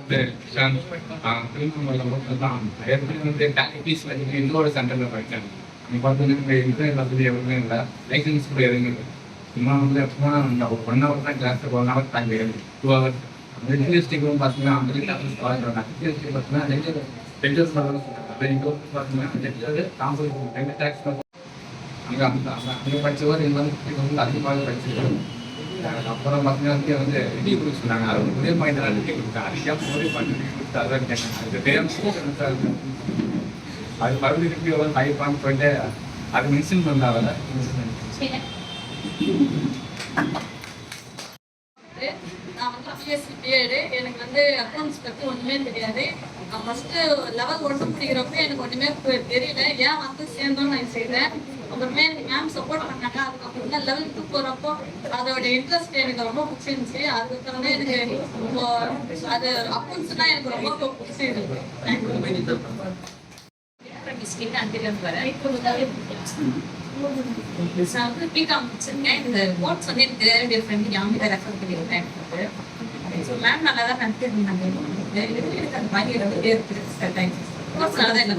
வந்து திருமணம் தான் ஏற்கனவே வந்து டாக்டிஸ் வந்து இன்னொரு சென்டரில் படித்தேன். நீ பார்த்தீங்கன்னா இன்டர்நெட் வசதி எதுவுமே இல்லை, லைசன்ஸ் கூட எதுவுமே இல்லை. சும்மா வந்து எப்போ ஒரு 1 hour தான் கிளாஸுக்கு 1 hour டைம் கிடையாது, 2 hours. அந்த யூனிவர்சிட்டிக்கும் பார்த்தீங்கன்னா அந்த கிளாஸஸ் பார்க்குறாங்க. யூனிவர்சிட்டி பார்த்தீங்கன்னா லெக்சர்ஸ் சொல்கிறாங்க. இங்கே வந்து பார்த்தீங்கன்னா லெக்சர் காம்படிஷன் 2 டேக்ஸ் அங்கே அங்கே படித்தவர் இங்கே வந்து அதிகமாக படிச்சிருக்காங்க. அப்புறம் பார்த்தீங்கன்னா வந்து ரெடி கொடுக்க சொன்னாங்க. அது ஒரே பாயிண்ட் ரெடி கொடுத்தாங்க. அதுக்காக ஒரே பாயிண்ட் ரெடி கொடுத்து அதான் கேட்டாங்க. அது தெரியாமல் அது மறுபடியும் திருப்பி எவ்வளோ டைப்பான்னு போயிட்டு அது மென்ஷன் பண்ணாங்க. நான் வந்து பிஎஸ்சி பிஎட். எனக்கு வந்து அக்கௌண்ட்ஸ் பற்றி ஒன்றுமே தெரியாது. நான் ஃபஸ்ட்டு லெவல் 1 படிக்கிறப்ப எனக்கு ஒன்றுமே தெரியல. ஏன் வந்து சேர்ந்தோன்னு நான் செய்தேன். அப்புறமே எனக்கு மேம் சப்போர்ட் பண்ணாங்க. அதுக்கப்புறம் தான் லெவல் 2 போகிறப்போ அதோட இன்ட்ரெஸ்ட் எனக்கு ரொம்ப பிடிச்சிருந்துச்சி. அதுக்கப்புறம் தான் எனக்கு அது அக்கௌண்ட்ஸ்னால் எனக்கு ரொம்ப பிடிச்சிருக்கு. டிஸ்ட்ரிக்ட் அன்றிலிருந்து வரேன். நான் வந்து பிகாம் முடிச்சிருக்கேன். இந்த கோட்ஸ் வந்து எனக்கு தெரியாது. என்னுடைய ஃப்ரெண்டு யாமிட்ட ரெஃபர் பண்ணியிருந்தேன். மேம் நல்லா தான் நடத்திருந்தாங்க. எனக்கு அந்த மாதிரி இருக்குது. கோர்ஸ் நல்லா தான் என்ன